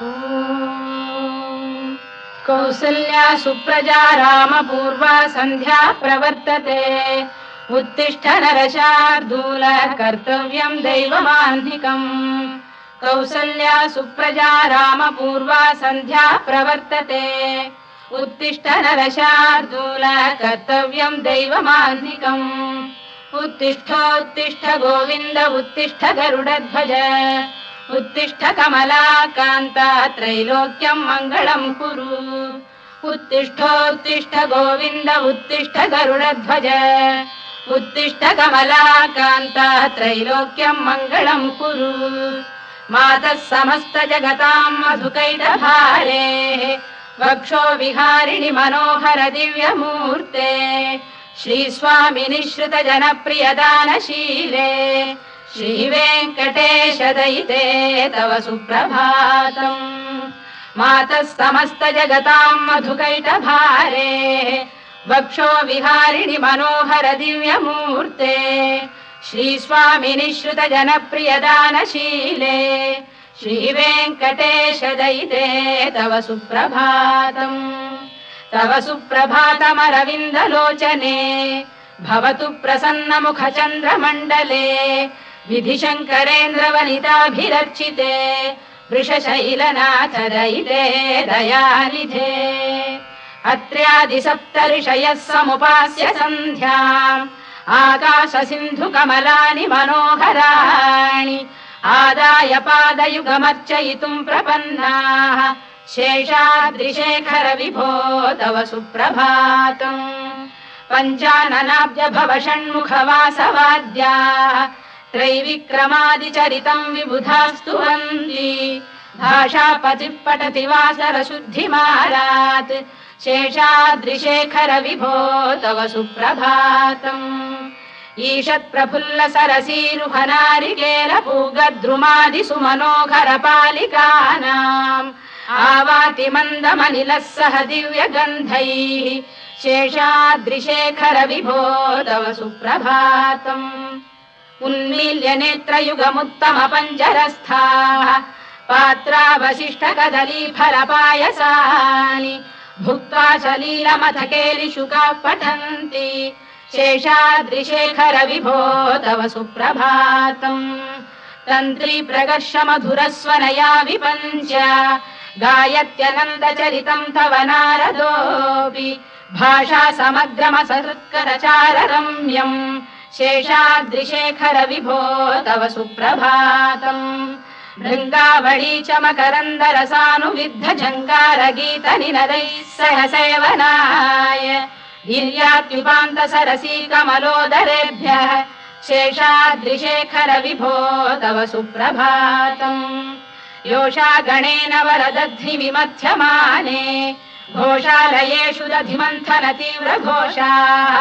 ॐ कौसल्या सुप्रजा रामपूर्वा सन्ध्या प्रवर्तते उत्तिष्ठ नरशार्दूल कर्तव्यं दैवमान्धिकम् कौसल्या सुप्रजा रामपूर्वा सन्ध्या प्रवर्तते उत्तिष्ठ नरशार्दूल कर्तव्यं दैवमान्धिकम् उत्तिष्ठोत्तिष्ठ गोविन्द उत्तिष्ठ गरुडध्वज उत्तिष्ठ कमलाकान्ता त्रैलोक्यं मङ्गलं कुरु उत्तिष्ठोत्तिष्ठ गोविन्द उत्तिष्ठ गरुडध्वज उत्तिष्ठ कमलाकान्ता त्रैलोक्यं मङ्गलं कुरु मातः समस्त जगतां मधुकैटभारे वक्षो विहारिणि मनोहर दिव्यमूर्ते श्रीस्वामिनि श्रुत जनप्रियदानशीले श्रीवेङ्कटेश दयिते तव सुप्रभातम् मातः समस्त जगतां मधुकैटभारे वक्षो विहारिणि मनोहर दिव्यमूर्ते श्रीस्वामिनि श्रुत जनप्रियदानशीले श्रीवेङ्कटेश दयिते तव सुप्रभातम् तव सुप्रभातमरविन्दलोचने भवतु प्रसन्नमुखचन्द्रमण्डले विधिशङ्करेन्द्रवनिताभिरर्चिते वृषशैलनाथ दयिते दयानिधे अत्र्यादिसप्तऋषयः समुपास्य सन्ध्याम् आकाशसिन्धुकमलानि मनोहराणि आदाय पादयुगमर्चयितुम् प्रपन्नाः शेषाद्रिशेखर विभो तव सुप्रभातम् पञ्चाननाब्ज भव षण्मुखवासवाद्याः त्रैविक्रमादिचरितम् विबुधास्तुवन्ति भाषापतिः पठति वासरशुद्धिमारात् शेषाद्रिशेखर विभो तव सुप्रभातम् ईषत्प्रफुल्ल सरसीरुहनारिकेलपूगद्रुमादिसुमनोहर पालिकानाम् आवाति मन्दमनिलः सह दिव्यगन्धैः शेषाद्रिशेखर विभो तव सुप्रभातम् उन्मील्य नेत्रयुगमुत्तम पञ्जरस्थाः पात्रावशिष्ट कदलीफलपायसानि भुक्त्वा सलीलमथकेलिशुकाः पठन्ति शेषाद्रिशेखर विभो तव सुप्रभातम् तन्त्री प्रकर्ष मधुरस्वनया विपञ्च गायत्यनन्दचरितं तव नारदोऽपि भाषा समग्रमसहृत्करचाररम्यम् शेषाद्रिशेखर विभो तव सुप्रभातम् भृङ्गावळी च मकरन्दरसानुविद्ध झङ्कारगीतनिनदैः सह सेवनाय गिर्यात्युपान्त सरसी कमलोदरेभ्यः शेषाद्रिशेखर विभो तव सुप्रभातम् योषा गणेन वरदध्नि विमथ्यमाने घोषालयेषु दधिमन्थन तीव्र घोषाः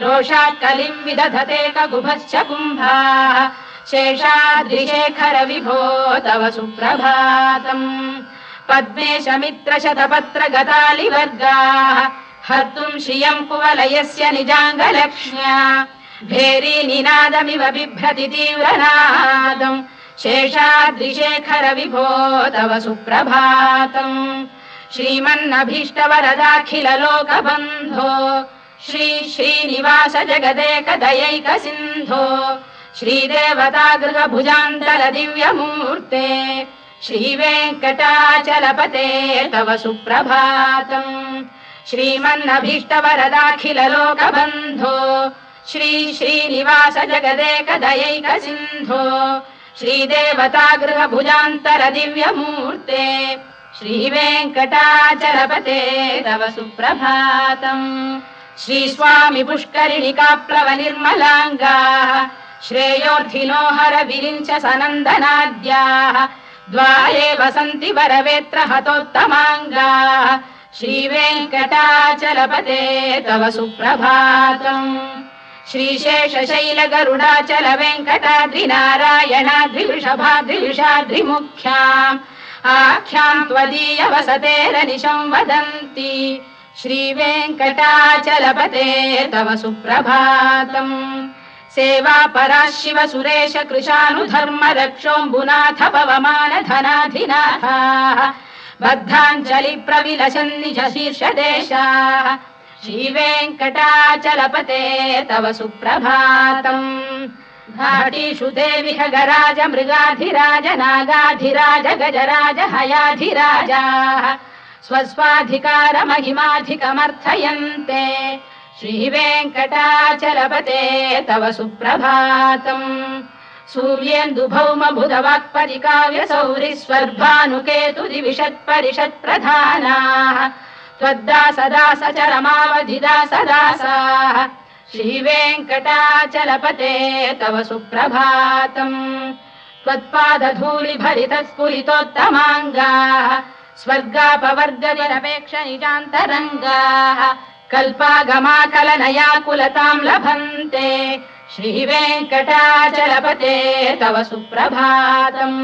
रोषात् कलिम् विदधते ककुभश्च कुम्भाः शेषाद्रिशेखर विभो तव सुप्रभातम् पद्मेश मित्र शतपत्र गतालिवर्गाः हर्तुम् श्रियम् कुवलयस्य निजाङ्गलक्ष्म्या भेरी निनादमिव बिभ्रति तीव्रनादम् शेषाद्रिशेखर विभो तव सुप्रभातम् श्रीमन्नभीष्टवरदाखिल लोकबन्धो श्री श्रीनिवास जगदेकदयैक सिन्धो श्रीदेवतागृह भुजान्तल दिव्यमूर्ते श्रीवेङ्कटाचलपते तव सुप्रभातम् श्रीमन्नभीष्टवरदाखिल लोकबन्धो श्री श्रीनिवास जगदेकदयैक सिन्धो श्रीदेवतागृह भुजान्तर दिव्यमूर्ते श्रीवेङ्कटाचलपते तव सुप्रभातम् श्रीस्वामि पुष्करिणिकाप्लव निर्मलाङ्गाः श्रेयोर्थिनो हर विरिञ्च सनन्दनाद्याः द्वारे वसन्ति वरवेत्र हतोत्तमाङ्गाः श्रीवेङ्कटाचलपते तव सुप्रभातम् श्रीशेषशैल गरुडाचल वेङ्कटाद्रिनारायणाद्रिवृषभाद्रिविषाद्रिमुख्याम् आख्याम् त्वदीय वसतेरनिशं वदन्ति श्रीवेङ्कटाचलपते तव सुप्रभातम् सेवा परा शिव सुरेश कृशानुधर्म रक्षोऽम्बुनाथ पवमान धनाधिनाथाः बद्धाञ्जलि प्रविलसन् निज शीर्षदेशाः श्रीवेङ्कटाचलपते तव सुप्रभातम् घाटीषु देवि खगराज मृगाधिराज नागाधिराज गजराज हयाधिराजाः स्वस्वाधिकार महिमाधिकमर्थयन्ते श्रीवेङ्कटाचलपते तव सुप्रभातम् सूर्येन्दु भौम बुध वाक्परि काव्य सौरि स्वर्भानुकेतु दिविषत्परिषत् प्रधानाः त्वद्दास दास चरमावधि दास दासाः श्रीवेङ्कटाचलपते तव सुप्रभातम् त्वत्पादधूलि भरितः स्फुरितोत्तमाङ्गाः स्वर्गापवर्ग निरपेक्ष निजान्तरङ्गाः कल्पागमाकलनयाकुलताम् लभन्ते श्रीवेङ्कटाचलपते तव सुप्रभातम्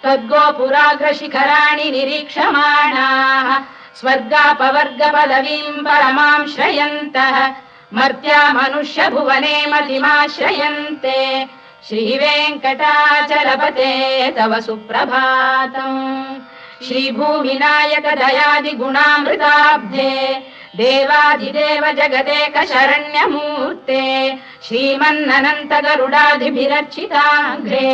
त्वद्गोपुराग्रशिखराणि निरीक्षमाणाः स्वर्गापवर्ग पदवीम् परमाम् श्रयन्तः मर्त्या मनुष्य भुवने मतिमाश्रयन्ते श्रीवेङ्कटाचलपते तव सुप्रभातम् श्रीभूमिनायक दयादि गुणामृताब्धे देवादिदेव जगदेक शरण्यमूर्ते श्रीमन्ननन्त गरुडादिभिरर्चिताङ्घ्रे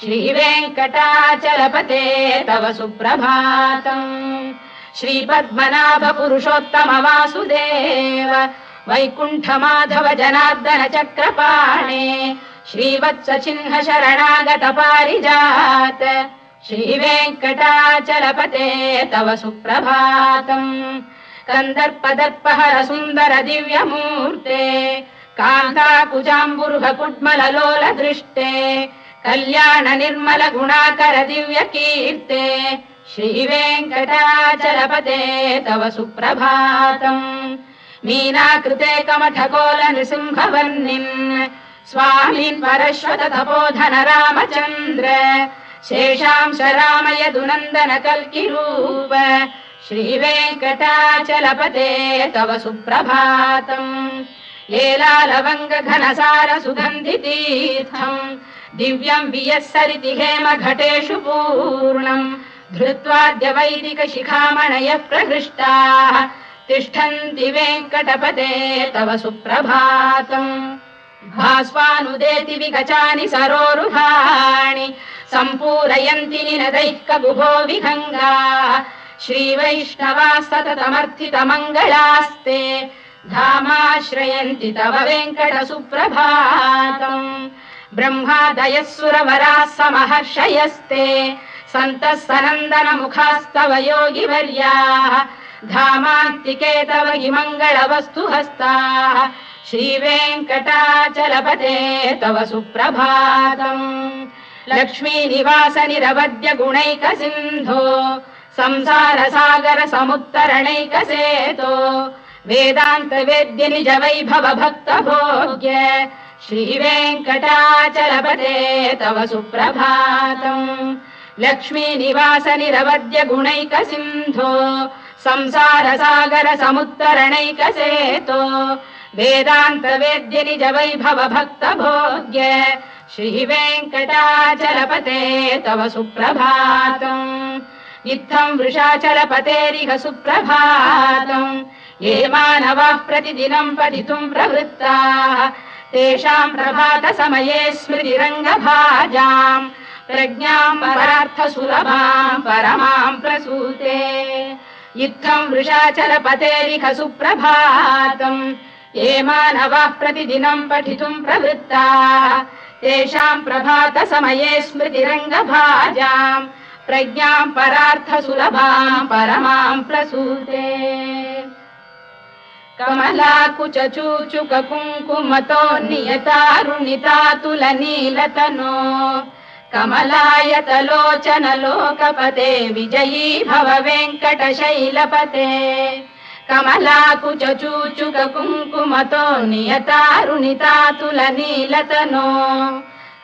श्रीवेङ्कटाचलपते तव सुप्रभातम् श्रीपद्मनाभ पुरुषोत्तम वासुदेव वैकुण्ठ माधव जनार्दन चक्रपाणे श्रीवत्स चिह्न शरणागत पारिजात श्रीवेङ्कटाचलपते तव सुप्रभातम् कन्दर्पदर्पहर सुन्दर दिव्यमूर्ते कान्ताकुजाम्बुरुह कुड्मललोल दृष्टे कल्याण निर्मल गुणाकर दिव्य कीर्ते श्रीवेङ्कटाचलपते तव सुप्रभातम् मीनाकृते कमठकोल नृसिंहवर्णिन् स्वामिन् परश्वत तपोधन रामचन्द्र शेषांश रामयदुनन्दन कल्किरूप श्रीवेङ्कटाचलपते तव सुप्रभातम् लेलालवङ्ग घनसार सुगन्धितीर्थम् दिव्यम् वियस्सरिति हेम घटेषु पूर्णम् धृत्वाद्य वैदिक शिखामणयः प्रहृष्टाः तिष्ठन्ति वेङ्कटपते तव सुप्रभातम् भास्वानुदेति विगचानि सरोरुहाणि सम्पूरयन्ति निनदैः कगुभो विहङ्गाः श्रीवैष्णवाः सततमर्थितमङ्गलास्ते धामाश्रयन्ति तव वेङ्कट सुप्रभातम् ब्रह्मादयः सुरवराः समहर्षयस्ते सन्तः सनन्दन मुखास्तव योगिवर्याः धामान्तिके तव हि मङ्गलवस्तु हस्ताः श्रीवेङ्कटाचलपते तव सुप्रभातम् लक्ष्मीनिवास निरवद्य गुणैक सिन्धो संसार सागर समुत्तरणैक सेतो वेदान्त वेद्य निज वैभव भक्त भोग्य श्रीवेङ्कटाचलपते तव सुप्रभातम् लक्ष्मीनिवास निरवद्य गुणैक सिन्धो संसार सागर समुत्तरणैक सेतो वेदान्त वेद्य निज वैभव भक्त भोग्य श्रीवेङ्कटाचलपते तव सुप्रभातम् इत्थम् वृषाचलपतेरिह सुप्रभातम् ये मानवाः प्रतिदिनम् पठितुम् प्रवृत्ताः तेषाम् प्रभात समये स्मृतिरङ्गभाजाम् प्रज्ञाम् परार्थ सुलभाम् परमाम् प्रसूते इत्थम् वृषाचलपतेरिह सुप्रभातम् ये मानवाः प्रतिदिनम् पठितुम् प्रवृत्ताः तेषाम् प्रभात समये स्मृतिरङ्गभाजाम् प्रज्ञाम् परार्थ सुलभाम् परमाम् प्रसूते कमलाकुच चूचुक कुङ्कुमतो नियतारुणितातुल नीलतनो कमलायतलोचन लोकपते विजयी भव वेङ्कटशैलपते कमलाकुच चूचुक कुङ्कुमतो नियतारुणितातुल नीलतनो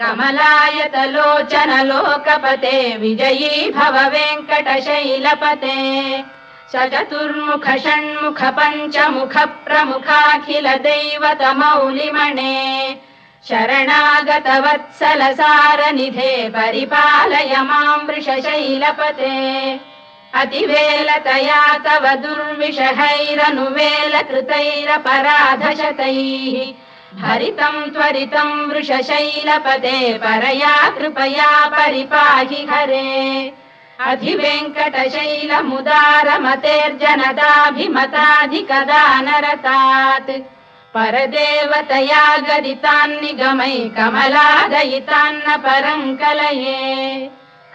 कमलायतलोचन लोकपते विजयी भव वेङ्कटशैलपते सचतुर्मुख षण्मुख पञ्चमुख प्रमुखाखिल दैवत मौलिमणे शरणागतवत्सलसारनिधे परिपालय मां वृषशैलपते अतिवेलतया तव दुर्विषहैरनुवेलकृतैरपराधशतैः हरितं त्वरितं वृषशैलपते परया कृपया परिपाहि हरे अधिवेङ्कटशैलमुदारमतेर्जनताभिमताधिकदानरतात् परदेवतया गदितान्निगमै कमलादयितान्न परं कलये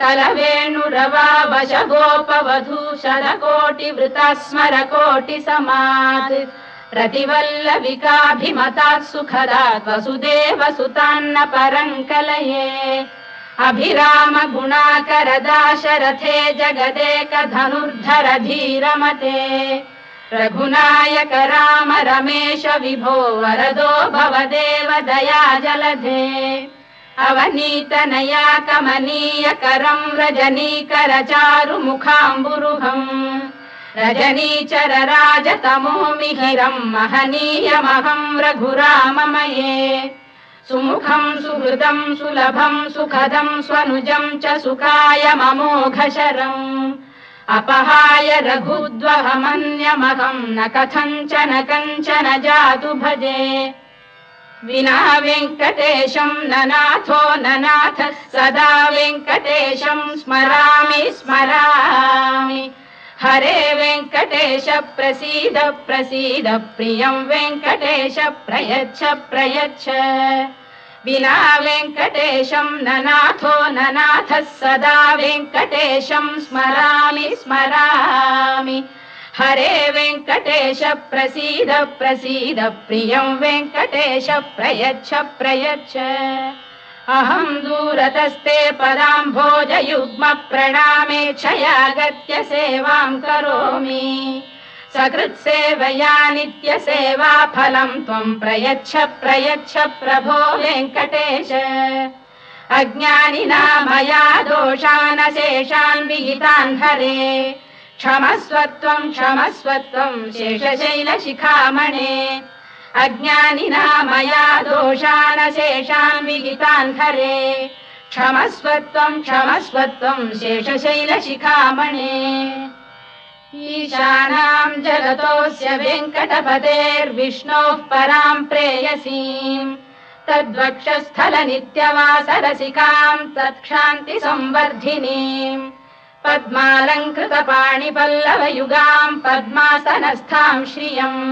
कलवेणुरवावशगोपवधूशरकोटिवृता स्मरकोटिसमात् रतिवल्लविकाभिमतात् सुखदात् वसुदेवसुतान्न परं कलये अभिराम गुणाकरदाशरथे जगदेकधनुर्धर धीरमते रघुनायक राम रमेश विभो वरदो भवदेव दया जलधे अवनीतनया कमनीयकरं रजनीकर चारुमुखाम्बुरुहम् रजनीचर राजतमो मिहिरं महनीयमहं रघुराममये सुमुखं सुहृदं सुलभं सुखदं स्वनुजं च सुखायममोघशरम् अपहाय रघुद्वहमन्यमहं न कथञ्चन कञ्चन जातु भजे विना वेङ्कटेशं ननाथो ननाथः सदा वेङ्कटेशं स्मरामि स्मरामि हरे वेङ्कटेश प्रसीद प्रसीद प्रियं वेङ्कटेश प्रयच्छ प्रयच्छ विना वेङ्कटेशं ननाथो ननाथः सदा वेङ्कटेशं स्मरामि स्मरामि हरे वेङ्कटेश प्रसीद प्रसीद प्रियं वेङ्कटेश प्रयच्छ प्रयच्छ अहं दूरतस्ते पदाम्भोजयुग्म प्रणामेच्छयागत्य सेवां करोमि सकृत्सेवया नित्यसेवा फलं त्वं प्रयच्छ प्रयच्छ प्रभो वेङ्कटेश अज्ञानिना मया दोषानशेषान् विहितान् हरे क्षमस्वत्वं शेषशैलशिखामणे अज्ञानिना मया दोषानशेषान् विहितान् हरे क्षमस्वत्वं शेषशैलशिखामणे ईशानां जगतोऽस्य वेङ्कटपतेर्विष्णोः परां प्रेयसीं तद्वक्षस्थलनित्यवासरसिकां तत्क्षान्तिसंवर्धिनीं पद्मालङ्कृतपाणिपल्लवयुगां पद्मासनस्थां श्रियम्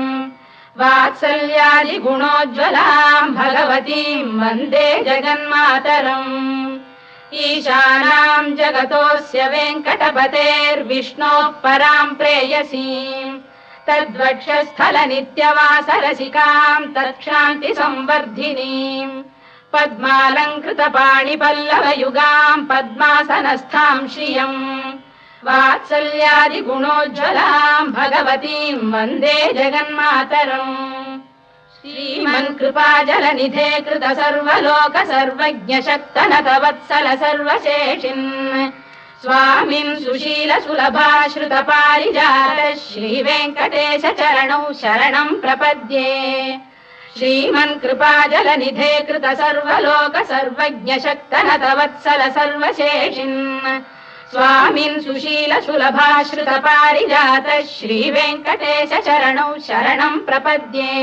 वात्सल्यादिगुणोज्ज्वलां भगवतीं वन्दे जगन्मातरम् ईशानां जगतोऽस्य वेङ्कटपतेर्विष्णोः परां प्रेयसीं तद्वक्षस्थलनित्यवासरसिकां तत्क्षान्तिसंवर्धिनीं पद्मालङ्कृतपाणिपल्लवयुगां पद्मासनस्थां श्रियम् वात्सल्यादिगुणोज्ज्वलां भगवतीं वन्दे जगन्मातरम् श्रीमन्कृपाजलनिधे कृत सर्वलोक सर्वज्ञ शक्तनतवत्सल सर्वशेषिन् स्वामिन् सुशील सुलभाश्रित पारिजात श्रीवेङ्कटेश चरणौ शरणं प्रपद्ये श्रीमन्कृपाजलनिधे कृत सर्वलोक सर्वज्ञ शक्तनतवत्सल सर्वशेषिन् स्वामिन् सुशील सुलभाश्रित पारिजात श्रीवेङ्कटेश चरणौ शरणं प्रपद्ये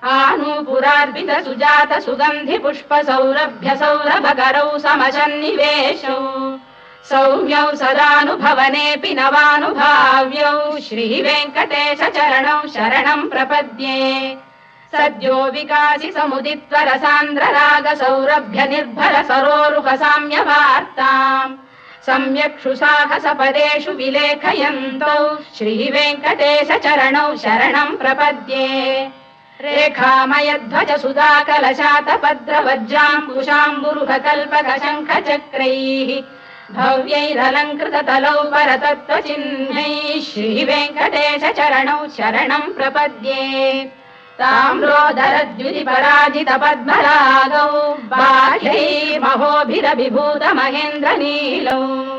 आनूपुरार्पित सुजात सुगन्धि पुष्प सौरभ्य सौरभकरौ समसन्निवेशौ सौम्यौ सदानुभवनेऽपि नवानुभाव्यौ श्रीवेङ्कटेश चरणौ शरणं प्रपद्ये सद्यो विकासि समुदित्वर सान्द्र राग सौरभ्य निर्भर सरोरुह साम्यवार्ताम् सम्यक् शुसाहसपदेषु विलेखयन्तौ श्रीवेङ्कटेश चरणौ शरणं प्रपद्ये रेखामयध्वज सुधाकलशातपद्रवज्राङ्कुशाम्बुरुहकल्पकशङ्खचक्रैः भव्यैरलङ्कृततलौ परतत्त्वचिह्नैः श्रीवेङ्कटेश चरणौ शरणं प्रपद्ये ताम्रोदरद्युतिपराजित पद्मरागौ बाह्यैर्महोभिरभिभूत महेन्द्रनीलौ